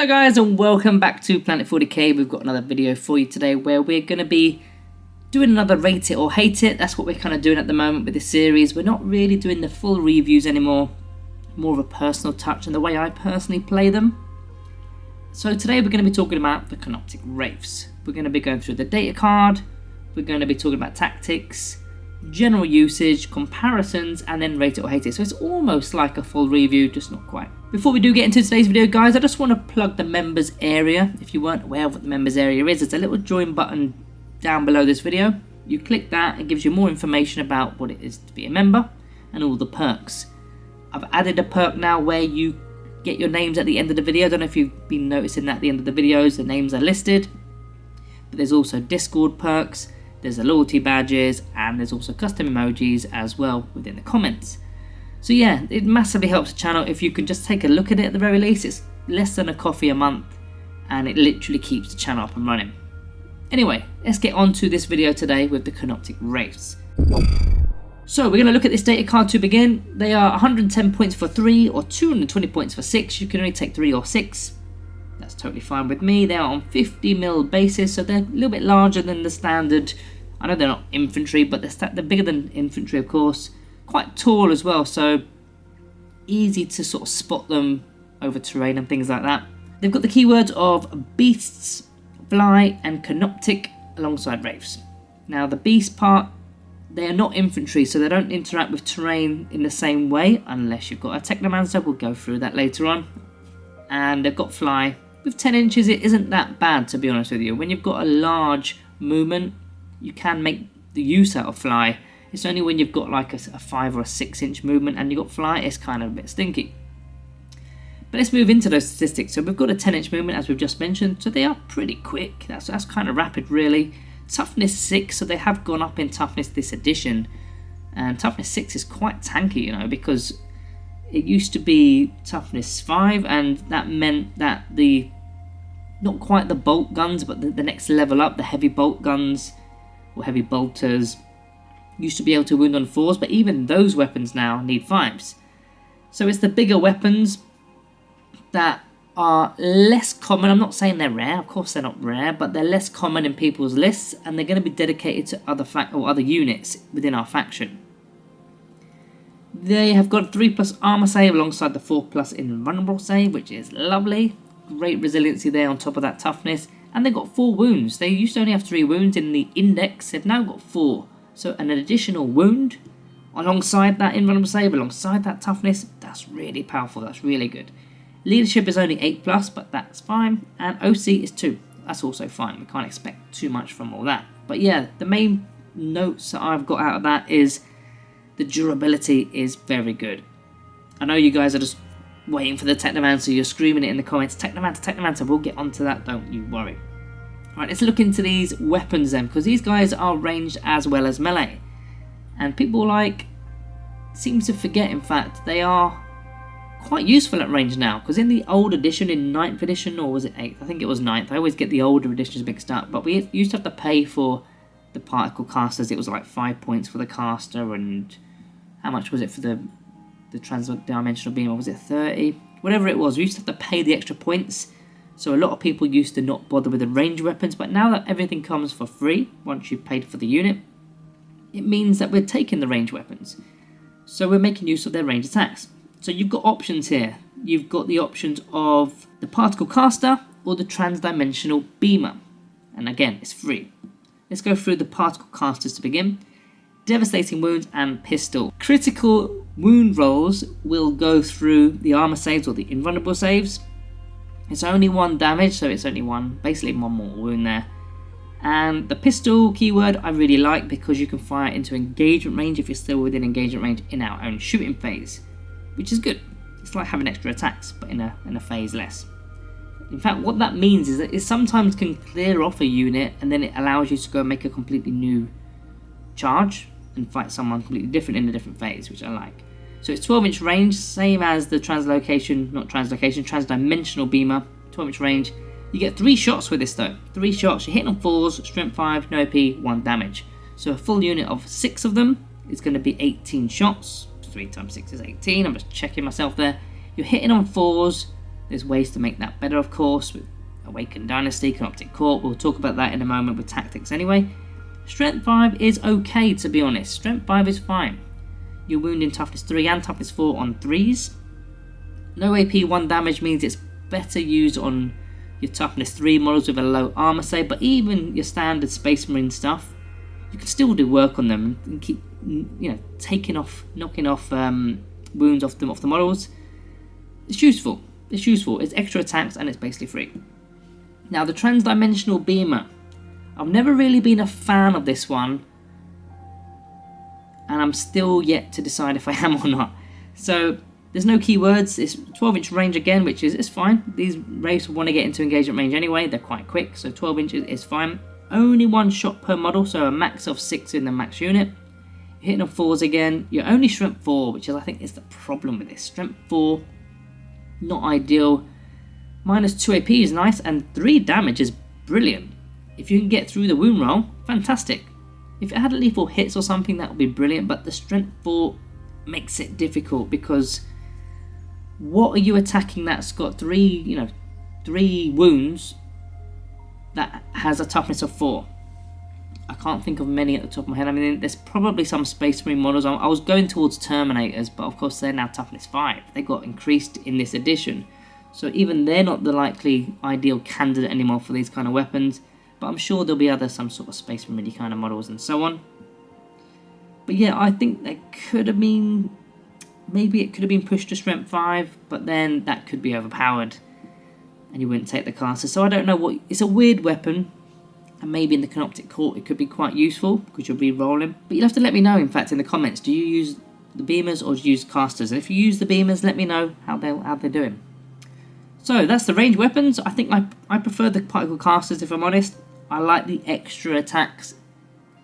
Hello guys and welcome back to Planet 40k. We've got another video for you today where we're going to be doing another rate it or hate it. That's what we're kind of doing at the moment with this series. We're not really doing the full reviews anymore, more of a personal touch and the way I personally play them. So today we're going to be talking about the Canoptek Wraiths. We're going to be going through the data card, we're going to be talking about tactics, general usage, comparisons, and then rate it or hate it. So it's almost like a full review, just not quite. Before we do get into today's video, guys, I just want to plug the members area. If you weren't aware of what the members area is, there's a little join button down below this video. You click that, it gives you more information about what it is to be a member and all the perks. I've added a perk now where you get your names at the end of the video. I don't know if you've been noticing that at the end of the videos, the names are listed. But there's also Discord perks, there's the loyalty badges, and there's also custom emojis as well within the comments. So yeah, it massively helps the channel if you can just take a look at it at the very least. It's less than a coffee a month and it literally keeps the channel up and running. Anyway, let's get on to this video today with the Canoptek Wraiths. So we're going to look at this data card to begin. They are 110 points for 3 or 220 points for 6. You can only take 3 or 6. That's totally fine with me. They are on 50mm basis, so they're a little bit larger than the standard. I know they're not infantry, but they're bigger than infantry, of course. Quite tall as well, so easy to sort of spot them over terrain and things like that. They've got the keywords of beasts, fly, and canoptek alongside wraiths. Now the beast part, they are not infantry, so they don't interact with terrain in the same way unless you've got a technomancer. We'll go through that later on. And they've got fly. With 10 inches, it isn't that bad, to be honest with you. When you've got a large movement, you can make the use out of fly. It's only when you've got like a 5 or a 6 inch movement and you've got fly, it's kind of a bit stinky. But let's move into those statistics. So we've got a 10 inch movement, as we've just mentioned, so they are pretty quick. That's kind of rapid, really. Toughness 6, so they have gone up in toughness this edition. And toughness 6 is quite tanky, you know, because it used to be toughness 5, and that meant that the, not quite the bolt guns, but the next level up, the heavy bolt guns or heavy bolters, used to be able to wound on 4s, but even those weapons now need 5s. So it's the bigger weapons that are less common. I'm not saying they're rare, of course they're not rare, but they're less common in people's lists, and they're going to be dedicated to other units within our faction. They have got 3+ armor save alongside the 4+ invulnerable save, which is lovely. Great resiliency there on top of that toughness. And they've got 4 wounds. They used to only have 3 wounds in the index. They've now got 4. So an additional wound alongside that invulnerable save, alongside that toughness, that's really powerful. That's really good. Leadership is only 8+, but that's fine. And OC is 2. That's also fine. We can't expect too much from all that. But yeah, the main notes that I've got out of that is the durability is very good. I know you guys are just waiting for the Technomancer. You're screaming it in the comments. Technomancer, Technomancer. We'll get onto that, don't you worry. Right, let's look into these weapons then, because these guys are ranged as well as melee. And people seem to forget, in fact, they are quite useful at range now, because in the old edition, in 9th edition, or was it 8th? I think it was 9th. I always get the older editions mixed up, but we used to have to pay for the particle casters. It was like 5 points for the caster, and how much was it for the transdimensional beam, or was it 30? Whatever it was, we used to have to pay the extra points. So a lot of people used to not bother with the range weapons, but now that everything comes for free, once you've paid for the unit, it means that we're taking the range weapons. So we're making use of their range attacks. So you've got options here. You've got the options of the particle caster or the transdimensional beamer. And again, it's free. Let's go through the particle casters to begin. Devastating wounds and pistol. Critical wound rolls will go through the armor saves or the invulnerable saves. It's only 1 damage, so it's only basically one more wound there. And the pistol keyword I really like, because you can fire into engagement range if you're still within engagement range in our own shooting phase, which is good. It's like having extra attacks, but in a phase less. In fact, what that means is that it sometimes can clear off a unit, and then it allows you to go make a completely new charge and fight someone completely different in a different phase, which I like. So it's 12-inch range, same as the transdimensional beamer, 12-inch range. You get 3 shots with this though. 3 shots, you're hitting on 4s, strength 5, no AP, 1 damage. So a full unit of 6 of them is going to be 18 shots. 3 times 6 is 18, I'm just checking myself there. You're hitting on 4s, There's ways to make that better, of course, with Awakened Dynasty, Canoptek Court. We'll talk about that in a moment with tactics anyway. Strength 5 is okay, to be honest. Strength 5 is fine. You're wounding toughness 3 and toughness 4 on 3s. No AP 1 damage means it's better used on your toughness 3 models with a low armor save, but even your standard Space Marine stuff, you can still do work on them and keep, knocking off wounds off the models. It's useful. It's extra attacks and it's basically free. Now the Transdimensional Beamer. I've never really been a fan of this one, and I'm still yet to decide if I am or not. So there's no keywords. It's 12-inch range again, which is fine. These Wraiths want to get into engagement range anyway. They're quite quick, so 12 inches is fine. Only 1 shot per model, so a max of 6 in the max unit. Hitting on 4s again. You're only strength 4, which I think is the problem with this. Strength 4, not ideal. Minus 2 AP is nice, and 3 damage is brilliant. If you can get through the wound roll, fantastic. If it had lethal hits or something, that would be brilliant, but the strength 4 makes it difficult, because what are you attacking that's got 3 wounds that has a toughness of 4? I can't think of many at the top of my head. I mean, there's probably some Space Marine models. I was going towards Terminators, but of course they're now toughness 5. They got increased in this edition, so even they're not the likely ideal candidate anymore for these kind of weapons. But I'm sure there'll be some sort of Space Marine kind of models and so on. But yeah, I think there could have been, maybe it could have been pushed to strength 5, but then that could be overpowered and you wouldn't take the classes. So I don't know what, it's a weird weapon, and maybe in the Canoptek Court it could be quite useful because you'll be rolling. But you'll have to let me know, in fact, in the comments, do you use the beamers or do you use casters? And if you use the beamers, let me know how they're doing. So that's the range weapons. I think I prefer the particle casters, if I'm honest. I like the extra attacks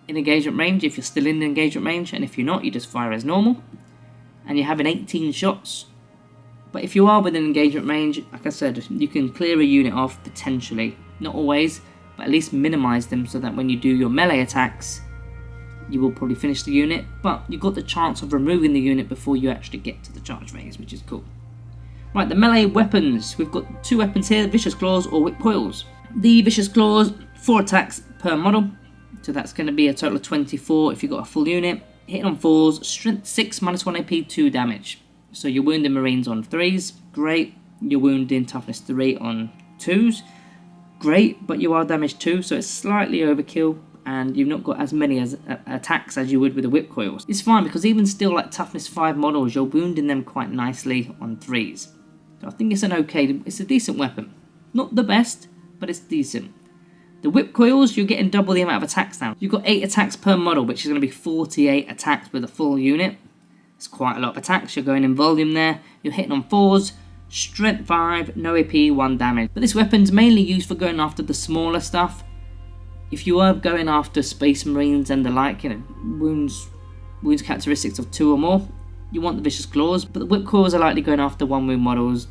in engagement range if you're still in the engagement range, and if you're not, you just fire as normal. And you're having 18 shots. But if you are within engagement range, like I said, you can clear a unit off potentially. Not always, but at least minimize them so that when you do your melee attacks, you will probably finish the unit. But you've got the chance of removing the unit before you actually get to the charge phase, which is cool. Right, the melee weapons. We've got 2 weapons here, Vicious Claws or Whip Coils. The Vicious Claws, 4 attacks per model, so that's going to be a total of 24 if you've got a full unit. Hitting on 4s, strength 6, minus 1 AP, 2 damage. So you're wounding Marines on 3s, great. You're wounding toughness 3 on 2s, great, but you are damaged 2, so it's slightly overkill, and you've not got as many attacks as you would with the Whip Coils. It's fine, because even still, like toughness 5 models, you're wounding them quite nicely on 3s. So I think it's it's a decent weapon. Not the best, but it's decent. The Whip Coils, you're getting double the amount of attacks now. You've got 8 attacks per model, which is going to be 48 attacks with a full unit. It's quite a lot of attacks. You're going in volume there. You're hitting on 4s, strength 5, no AP, 1 damage. But this weapon's mainly used for going after the smaller stuff. If you are going after Space Marines and the like, wounds characteristics of 2 or more, you want the Vicious Claws. But the Whip Coils are likely going after 1 wound models,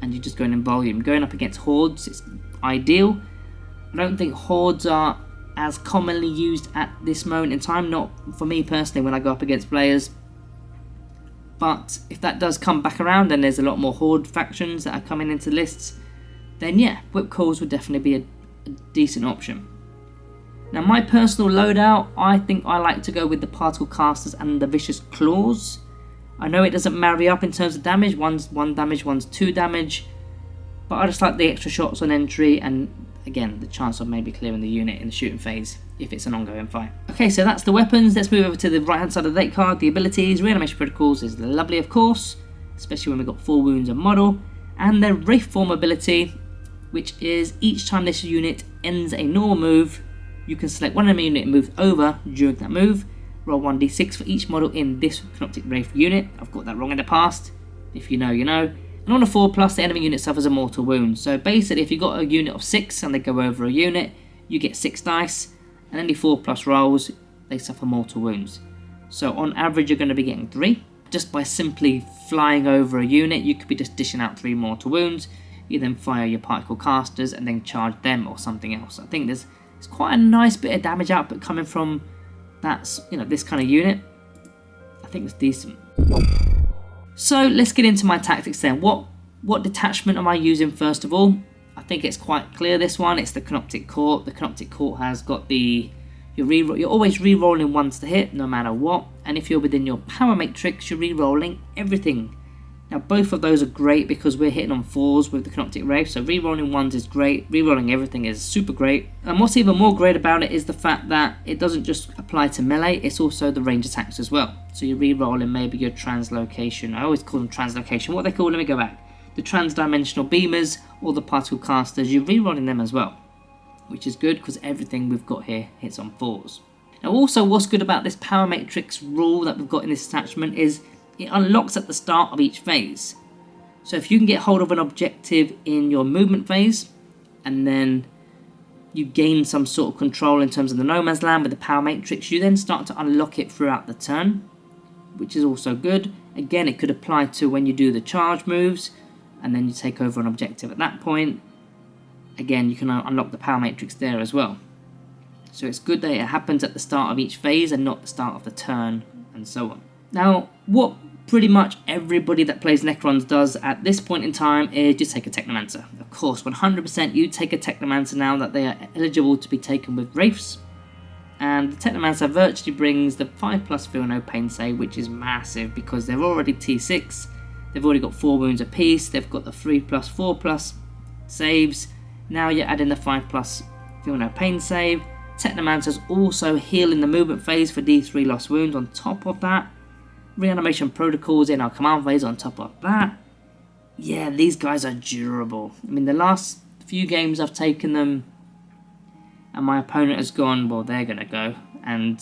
and you're just going in volume. Going up against Hordes, it's ideal. I don't think Hordes are as commonly used at this moment in time, not for me personally when I go up against players. But if that does come back around and there's a lot more Horde factions that are coming into lists, then yeah, Whip Coils would definitely be a decent option. Now my personal loadout, I think I like to go with the Particle Casters and the Vicious Claws. I know it doesn't marry up in terms of damage, one's 1 damage, one's 2 damage, but I just like the extra shots on entry and again the chance of maybe clearing the unit in the shooting phase if it's an ongoing fight. Okay, so that's the weapons. Let's move over to the right hand side of the date card. The abilities, Reanimation Protocols is lovely of course, especially when we've got 4 wounds a model, and the Wraith Form ability, which is each time this unit ends a normal move, you can select one enemy unit and move over during that move. Roll 1d6 for each model in this Canoptek Wraith unit. I've got that wrong in the past. If you know, you know. And on a 4+, the enemy unit suffers a mortal wound. So basically, if you've got a unit of 6 and they go over a unit, you get 6 dice. And any 4+ rolls, they suffer mortal wounds. So on average, you're going to be getting 3. Just by simply flying over a unit, you could be just dishing out 3 mortal wounds. You then fire your Particle Casters and then charge them or something else. I think there's quite a nice bit of damage output coming from that's this kind of unit. I think it's decent. So let's get into my tactics then. What what detachment am I using first of all? I think it's quite clear this one. It's the Canoptek Court. The Canoptek Court has got the... You're always re-rolling ones to hit, no matter what. And if you're within your power matrix, you're re-rolling everything. Now, both of those are great because we're hitting on 4s with the Canoptek Wraiths. So re-rolling 1s is great. Re-rolling everything is super great. And what's even more great about it is the fact that it doesn't just apply to melee. It's also the range attacks as well. So you're re-rolling maybe your translocation. I always call them translocation. What they call, let me go back. The transdimensional beamers or the particle casters, you're re-rolling them as well, which is good because everything we've got here hits on 4s. Now also what's good about this power matrix rule that we've got in this attachment is it unlocks at the start of each phase. So if you can get hold of an objective in your movement phase and then you gain some sort of control in terms of the no man's land with the power matrix, you then start to unlock it throughout the turn, which is also good. Again, it could apply to when you do the charge moves and then you take over an objective at that point. Again, you can unlock the power matrix there as well. So it's good that it happens at the start of each phase and not the start of the turn and so on. Now, what pretty much everybody that plays Necrons does at this point in time is just take a Technomancer. Of course, 100% you take a Technomancer now that they are eligible to be taken with Wraiths. And the Technomancer virtually brings the 5+ feel no pain save, which is massive because they're already T6. They've already got 4 wounds apiece. They've got the 3+, 4+ saves. Now you're adding the 5+ feel no pain save. Technomancer's also healing the movement phase for D3 lost wounds on top of that. Reanimation protocols in our command phase on top of that. Yeah, these guys are durable. I mean, the last few games I've taken them and my opponent has gone, well, they're going to go. And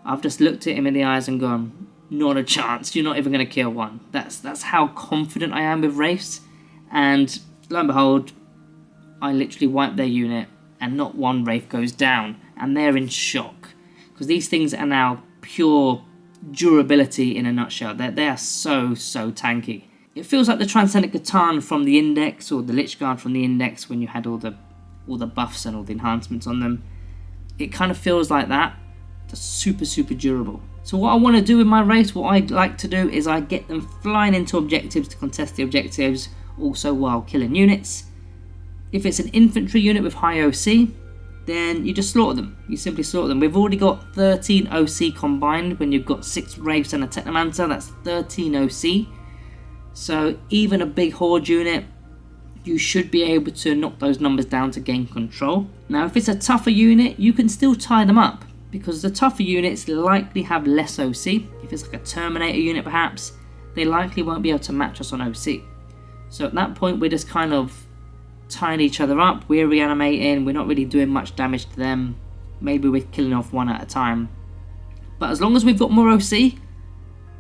I've just looked at him in the eyes and gone, not a chance. You're not even going to kill one. That's how confident I am with Wraiths. And lo and behold, I literally wipe their unit and not one Wraith goes down. And they're in shock. Because these things are now pure durability in a nutshell. They are so tanky. It feels like the Transcendent Catan from the Index or the Lich Guard from the Index when you had all the buffs and all the enhancements on them. It kind of feels like that. They're super durable. So what I want to do with my race, what I like to do is I get them flying into objectives to contest the objectives, also while killing units. If it's an infantry unit with high OC, then you just slaughter them. You simply slaughter them. We've already got 13 OC combined when you've got 6 Wraiths and a Technomancer. That's 13 OC. So even a big Horde unit, you should be able to knock those numbers down to gain control. Now if it's a tougher unit, you can still tie them up, because the tougher units likely have less OC. If it's like a Terminator unit perhaps, they likely won't be able to match us on OC. So at that point we're just kind of tying each other up, we're reanimating, we're not really doing much damage to them. Maybe we're killing off one at a time. But as long as we've got more OC,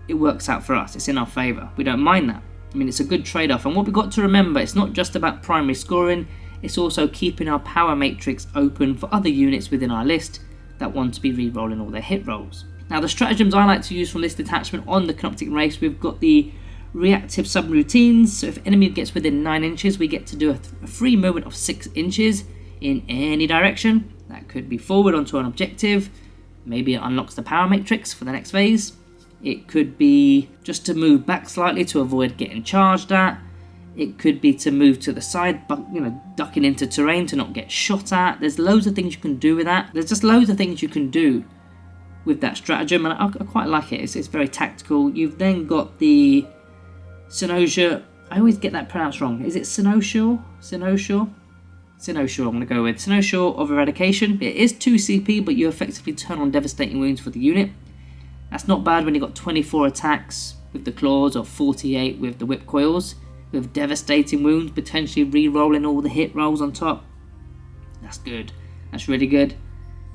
it works out for us, it's in our favour. We don't mind that. I mean, it's a good trade-off. And what we've got to remember, it's not just about primary scoring, it's also keeping our power matrix open for other units within our list that want to be re-rolling all their hit rolls. Now the stratagems I like to use from this detachment on the Canoptek Wraiths, we've got the reactive subroutines. So if enemy gets within 9 inches, we get to do a free movement of 6 inches in any direction. That could be forward onto an objective, maybe it unlocks the power matrix for the next phase. It could be just to move back slightly to avoid getting charged at. It could be to move to the side, but ducking into terrain to not get shot at. There's loads of things you can do with that. There's just loads of things you can do with that stratagem, and I quite like it. It's very tactical. You've then got the Cynosure. I always get that pronounced wrong. Is it Cynosure? Cynosure, I'm going to go with. Cynosure of Eradication. It is 2 CP, but you effectively turn on Devastating Wounds for the unit. That's not bad when you've got 24 attacks with the claws or 48 with the whip coils, with devastating wounds, potentially re-rolling all the hit rolls on top. That's good. That's really good.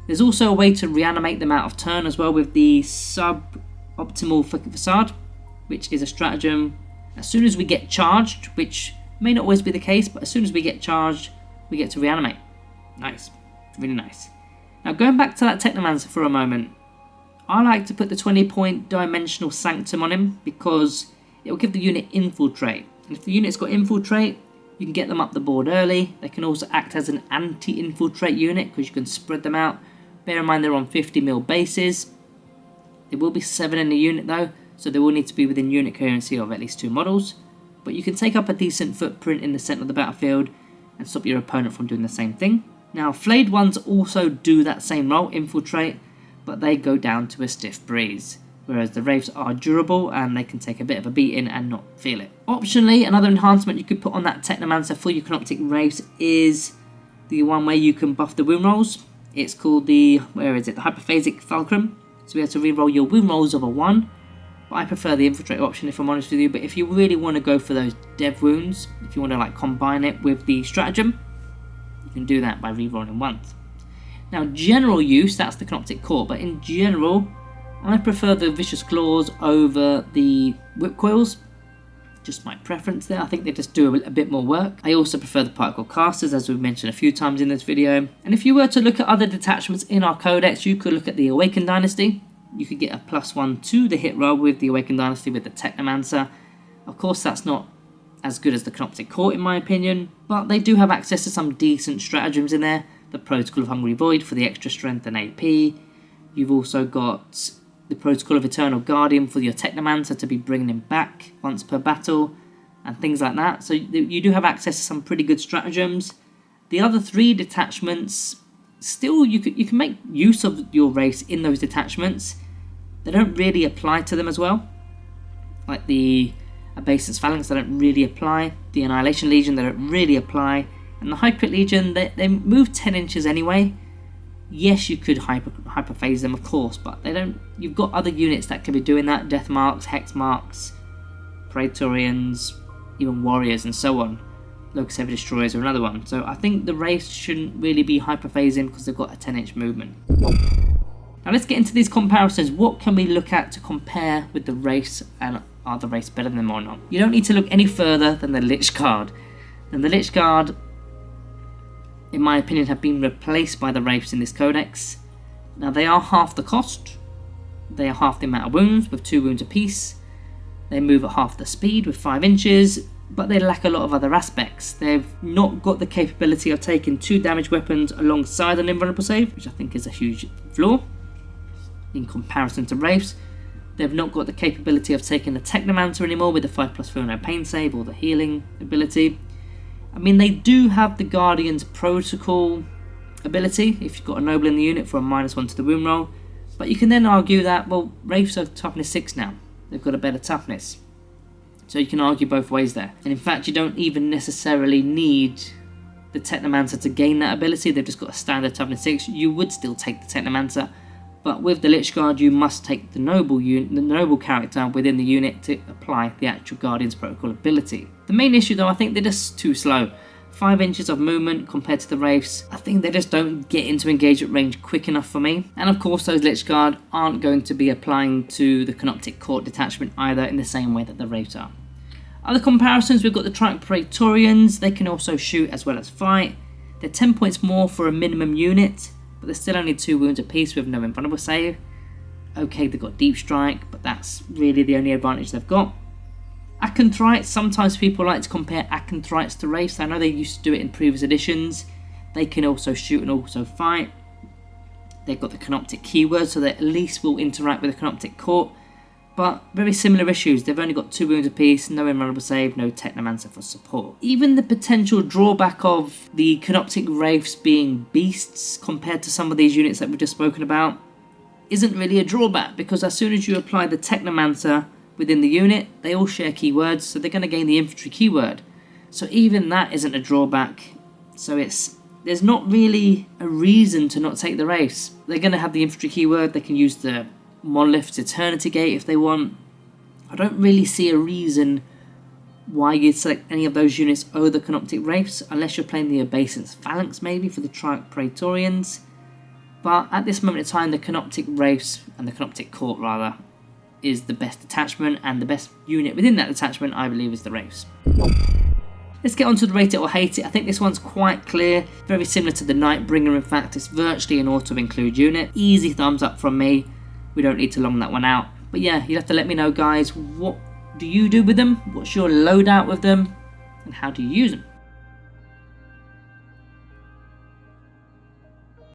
There's also a way to reanimate them out of turn as well with the Sub-Optimal Facade, which is a stratagem. As soon as we get charged, which may not always be the case, but as soon as we get charged, we get to reanimate. Nice. Really nice. Now going back to that Technomancer for a moment, I like to put the 20-point Dimensional Sanctum on him because it will give the unit Infiltrate. And if the unit's got Infiltrate, you can get them up the board early. They can also act as an anti-infiltrate unit because you can spread them out. Bear in mind they're on 50mm bases. There will be 7 in the unit though, so they will need to be within unit coherency of at least 2 models. but you can take up a decent footprint in the centre of the battlefield and stop your opponent from doing the same thing. Now, flayed ones also do that same role, infiltrate, but they go down to a stiff breeze, whereas the Wraiths are durable and they can take a bit of a beating and not feel it. Optionally, another enhancement you could put on that Technomancer for your Canoptek Wraiths is the one where you can buff the wound rolls. It's called the, the Hyperphasic Fulcrum. So we have to reroll your wound rolls of a 1. But I prefer the infiltrate option if I'm honest with you. But if you really want to go for those dev wounds, if you want to like combine it with the stratagem, you can do that by rerolling once. Now, general use, that's the Canoptek Core, but in general, I prefer the Vicious Claws over the Whip Coils. Just my preference there. I think they just do a bit more work. I also prefer the Particle Casters, as we've mentioned a few times in this video. And if you were to look at other detachments in our codex, you could look at the Awakened Dynasty. You could get a +1 to the hit roll with the Awakened Dynasty with the Technomancer. Of course, that's not as good as the Canoptek Core in my opinion, but they do have access to some decent stratagems in there. The Protocol of Hungry Void for the extra strength and AP. You've also got the Protocol of Eternal Guardian for your Technomancer to be bringing him back once per battle, and things like that. So you do have access to some pretty good stratagems. The other 3 detachments, still you can make use of your race in those detachments. They don't really apply to them as well. Like the Obeisance Phalanx, they don't really apply. The Annihilation Legion, they don't really apply. And the High Crit Legion, they move 10 inches anyway. Yes, you could hyperphase them, of course, but they don't. You've got other units that can be doing that: Death Marks, Hex Marks, Praetorians, even Warriors, and so on. Locust Heavy Destroyers are another one. So I think the Wraiths shouldn't really be hyperphasing because they've got a 10-inch movement. Now let's get into these comparisons. What can we look at to compare with the Wraiths, and are the Wraiths better than them or not? You don't need to look any further than the Lich Guard. And the Lich Guard, in my opinion, have been replaced by the Wraiths in this codex. Now they are half the cost. They are half the amount of wounds with 2 wounds apiece. They move at half the speed with 5 inches, but they lack a lot of other aspects. They've not got the capability of taking 2 damage weapons alongside an invulnerable save, which I think is a huge flaw in comparison to Wraiths. They've not got the capability of taking the Technomancer anymore with the 5+ feel no pain save or the healing ability. I mean, they do have the Guardian's Protocol ability if you've got a Noble in the unit for a -1 to the wound roll, but you can then argue that, well, Wraiths are toughness 6 now. They've got a better toughness. So you can argue both ways there. And in fact, you don't even necessarily need the Technomancer to gain that ability. They've just got a standard toughness 6. You would still take the Technomancer, but with the Lich Guard, you must take the noble character within the unit to apply the actual Guardian's Protocol ability. The main issue though, I think they're just too slow. 5 inches of movement compared to the Wraiths. I think they just don't get into engagement range quick enough for me. And of course, those Lich Guard aren't going to be applying to the Canoptek Court detachment either in the same way that the Wraiths are. Other comparisons, we've got the Triumph Praetorians. They can also shoot as well as fight. They're 10 points more for a minimum unit, but they're still only 2 wounds apiece with no invulnerable save. Okay, they've got Deep Strike, but that's really the only advantage they've got. Acanthrites, sometimes people like to compare Acanthrites to Wraiths. I know they used to do it in previous editions. They can also shoot and also fight. They've got the Canoptek keyword, so they at least will interact with the Canoptek Court. But very similar issues. They've only got 2 wounds apiece, no invulnerable save, no Technomancer for support. Even the potential drawback of the Canoptek Wraiths being beasts compared to some of these units that we've just spoken about isn't really a drawback, because as soon as you apply the Technomancer within the unit, they all share keywords, so they're going to gain the infantry keyword. So even that isn't a drawback. So there's not really a reason to not take the Wraiths. They're going to have the infantry keyword. They can use the Monolith's Eternity Gate if they want. I don't really see a reason why you'd select any of those units over the Canoptek Wraiths, unless you're playing the Obeisance Phalanx maybe for the Triumph Praetorians. But at this moment in time, the Canoptek Wraiths, and the Canoptek Court rather, is the best detachment, and the best unit within that detachment, I believe, is the Wraiths. Let's get on to the rate it or hate it. I think this one's quite clear, very similar to the Nightbringer. In fact, it's virtually an auto-include unit. Easy thumbs up from me. We don't need to long that one out. But yeah, you'll have to let me know, guys, what do you do with them? What's your loadout with them? And how do you use them?